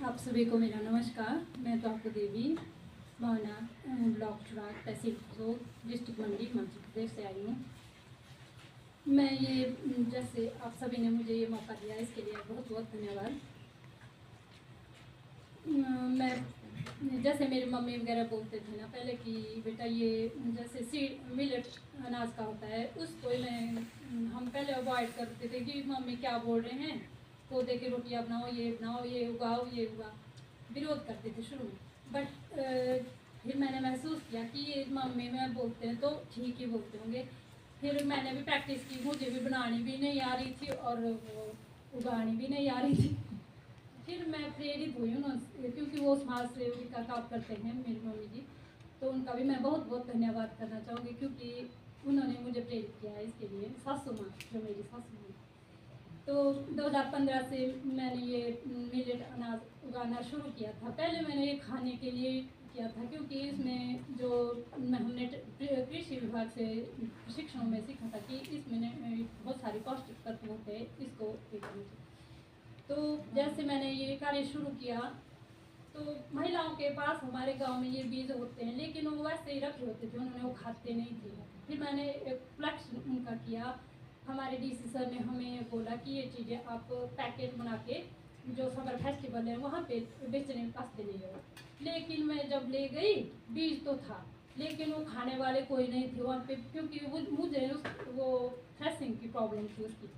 आप सभी को मेरा नमस्कार। मैं तो देवी भावना ब्लॉक चुराग तहसील फसोद डिस्ट्रिक्ट मंडी मध्य प्रदेश से आई हूँ। मैं ये जैसे आप सभी ने मुझे ये मौका दिया इसके लिए बहुत बहुत धन्यवाद। मैं जैसे मेरी मम्मी वगैरह बोलते थे ना पहले कि बेटा ये जैसे सीड मिलेट अनाज का होता है उसको हम पहले अवॉइड करते थे कि मम्मी क्या बोल रहे हैं, पौधे की रोटियाँ बनाओ, ये उगाओ, विरोध करते थे शुरू में। बट फिर मैंने महसूस किया कि ये मम्मी में बोलते हैं तो ठीक ही बोलते होंगे। फिर मैंने भी प्रैक्टिस की, मुझे भी बनानी भी नहीं आ रही थी और उगानी भी नहीं आ रही थी। फिर मैं प्रेरित हुई उन्होंने, क्योंकि वो समाज सेवी का काम करते हैं मेरी मम्मी जी, तो उनका भी मैं बहुत बहुत धन्यवाद करना चाहूँगी क्योंकि उन्होंने मुझे प्रेरित किया है इसके लिए। सासू माँ जो मेरी सासू माँ, तो 2015 से मैंने ये मिलेट अनाज उगाना शुरू किया था। पहले मैंने ये खाने के लिए किया था क्योंकि इसमें जो हमने कृषि विभाग से प्रशिक्षण में सीखा था कि इसमें बहुत सारे पौष्टिक तत्व होते हैं, इसको करना चाहिए। तो जैसे मैंने ये कार्य शुरू किया तो महिलाओं के पास हमारे गांव में ये बीज होते हैं लेकिन वो वैसे ही रखे होते थे, उन्होंने वो खाते नहीं थे। फिर मैंने एक फ्लैक्स उनका किया। हमारे डीसी सर ने हमें बोला कि ये चीज़ें आप पैकेट बना के जो समर फेस्टिवल है वहाँ पे बेचने के पास ले जाओ। लेकिन मैं जब ले गई बीज तो था लेकिन वो खाने वाले कोई नहीं थे वहाँ पे, क्योंकि मुझे वो थ्रेसिंग की प्रॉब्लम थी उसकी।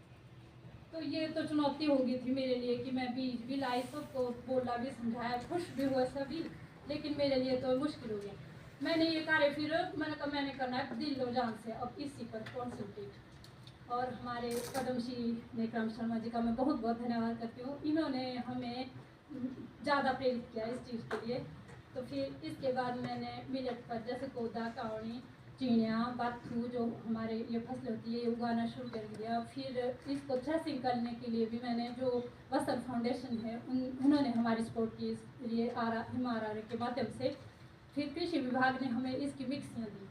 तो ये तो चुनौती हो गई थी मेरे लिए कि मैं बीज भी लाई, सबको बोला भी, समझाया, खुश भी हुआ सभी, लेकिन मेरे लिए तो मुश्किल हो गया। मैंने ये कार्य फिर मैंने करना है दिल और जान से, अब इसी पर कॉन्सेंट्रेट। और हमारे पद्म श्री नेक्रम शर्मा जी का मैं बहुत बहुत धन्यवाद करती हूँ, इन्होंने हमें ज़्यादा प्रेरित किया इस चीज़ के लिए। तो फिर इसके बाद मैंने मिलेट पर जैसे कोदा, कावड़ी, चिड़िया, बाथू जो हमारे ये फसल होती है ये उगाना शुरू कर दिया। फिर इसको थ्रेसिंग करने के लिए भी मैंने जो वसंत फाउंडेशन है उन्होंने हमारी सपोर्ट की इसके लिए MRR के माध्यम से। फिर कृषि विभाग ने हमें इसकी मिक्सियाँ दी,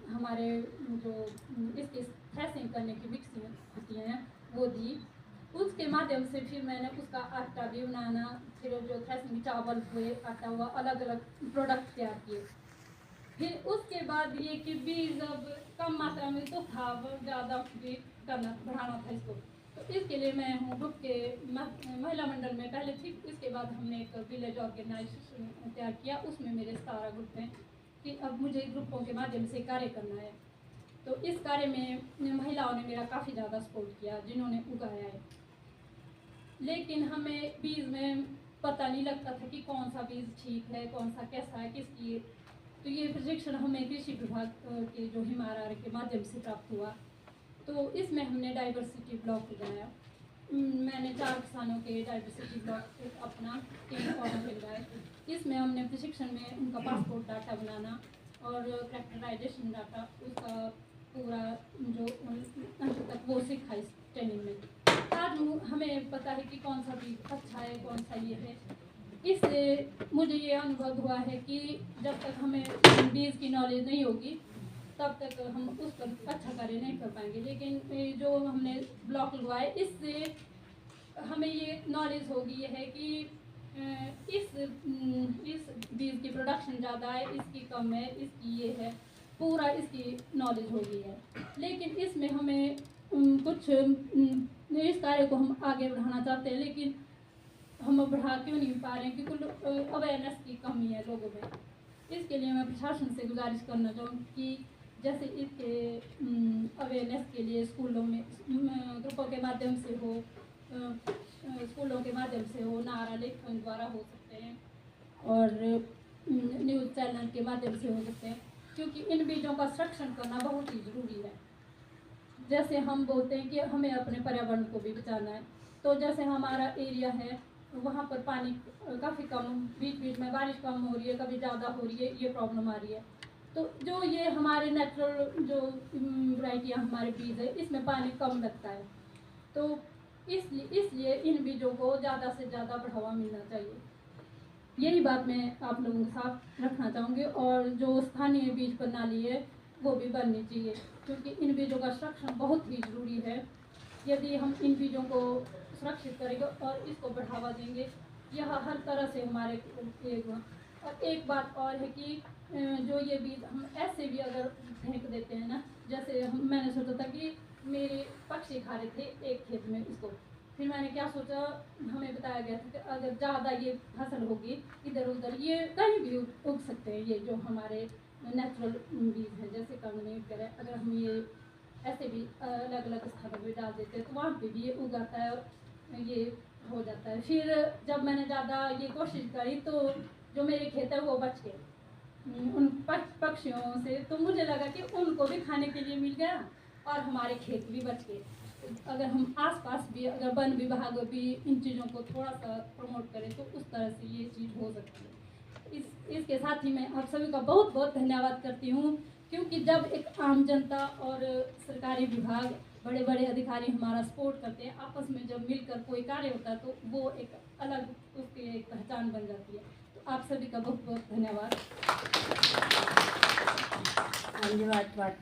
हमारे जो इसकी थ्रेसिंग करने की मिक्सियाँ होती हैं वो दी। उसके माध्यम से फिर मैंने उसका आटा भी बनाना, फिर जो थ्रेसिंग चावल हुए, आटा हुआ, अलग अलग प्रोडक्ट तैयार किए। फिर उसके बाद ये कि बीज अब कम मात्रा में तो था, ज़्यादा भी करना बढ़ाना था इसको। तो इसके लिए मैं हूँ ग्रुप के महिला मंडल में पहले थी। इसके बाद हमने एक विलेज ऑर्गेनाइजेशन तैयार किया, उसमें मेरे 17 ग्रुप हैं कि अब मुझे ग्रुपों के माध्यम से कार्य करना है। तो इस कार्य में महिलाओं ने मेरा काफ़ी ज़्यादा सपोर्ट किया जिन्होंने उगाया है। लेकिन हमें बीज में पता नहीं लगता था कि कौन सा बीज ठीक है, कौन सा कैसा है, किसकी। तो ये प्रशिक्षण हमें कृषि विभाग के जो MRR के माध्यम से प्राप्त हुआ। तो इसमें हमने डाइवर्सिटी ब्लॉक लगाया। मैंने 4 किसानों के डाइवर्सिटी ब्लॉक अपना पौधा लगाए। इसमें हमने प्रशिक्षण में उनका पासपोर्ट डाटा बनाना और कैरेक्टराइजेशन डाटा उसका पूरा जो अंत तक वो सीखा इस ट्रेनिंग में। आज हमें पता है कि कौन सा बीज अच्छा है, कौन सा ये है। इससे मुझे ये अनुभव हुआ है कि जब तक हमें बीज की नॉलेज नहीं होगी तब तक हम उस पर अच्छा कार्य नहीं कर पाएंगे। लेकिन जो हमने ब्लॉक लगवाए इससे हमें ये नॉलेज होगी है कि इस बीज की प्रोडक्शन ज़्यादा है, इसकी कम है, इसकी ये है, पूरा इसकी नॉलेज हो गई है। लेकिन इसमें हमें कुछ इस कार्य को हम आगे बढ़ाना चाहते हैं लेकिन हम बढ़ा क्यों नहीं पा रहे हैं, क्योंकि अवेयरनेस की कमी है लोगों में। इसके लिए मैं प्रशासन से गुजारिश करना चाहूँगी कि जैसे इसके अवेयरनेस के लिए स्कूलों में ग्रुपों के माध्यम से हो, स्कूलों के माध्यम से हो, नारा लेखन द्वारा हो सकते हैं और न्यूज़ चैनल के माध्यम से हो सकते हैं, क्योंकि इन बीजों का संरक्षण करना बहुत ही ज़रूरी है। जैसे हम बोलते हैं कि हमें अपने पर्यावरण को भी बचाना है, तो जैसे हमारा एरिया है वहाँ पर पानी काफ़ी कम, बीच बीच में बारिश कम हो रही है, कभी ज़्यादा हो रही है, ये प्रॉब्लम आ रही है। तो जो ये हमारे नेचुरल जो वैरायटियाँ हमारे बीज है इसमें पानी कम लगता है, तो इसलिए इन बीजों को ज़्यादा से ज़्यादा बढ़ावा मिलना चाहिए। यही बात मैं आप लोगों के साथ रखना चाहूँगी। और जो स्थानीय बीज प्रणाली है वो भी बननी चाहिए, क्योंकि इन बीजों का संरक्षण बहुत ही ज़रूरी है। यदि हम इन बीजों को सुरक्षित करेंगे और इसको बढ़ावा देंगे यह हर तरह से हमारे और एक बात और है कि जो ये बीज हम ऐसे भी अगर फेंक देते हैं ना, जैसे मैंने सोचा था कि मेरे पक्षी खा रहे थे एक खेत में इसको, फिर मैंने क्या सोचा, हमें बताया गया था कि अगर ज़्यादा ये फसल होगी इधर उधर, ये कहीं भी उग सकते हैं, ये जो हमारे नेचुरल बीज हैं जैसे कंगनी वगैरह, अगर हम ये ऐसे भी अलग अलग स्थानों पर डाल देते हैं तो वहाँ पे भी ये उगाता है और ये हो जाता है। फिर जब मैंने ज़्यादा ये कोशिश करी तो जो मेरे खेत है वो बच गए उन पक्षियों से, तो मुझे लगा कि उनको भी खाने के लिए मिल गया और हमारे खेत भी बच गए। अगर हम आसपास भी अगर वन विभाग भी इन चीज़ों को थोड़ा सा प्रमोट करें तो उस तरह से ये चीज़ हो सकती है। इसके साथ ही मैं आप सभी का बहुत बहुत धन्यवाद करती हूँ, क्योंकि जब एक आम जनता और सरकारी विभाग बड़े बड़े अधिकारी हमारा सपोर्ट करते हैं, आपस में जब मिलकर कोई कार्य होता है तो वो एक अलग उसकी एक पहचान बन जाती है। तो आप सभी का बहुत बहुत धन्यवाद। धन्यवाद।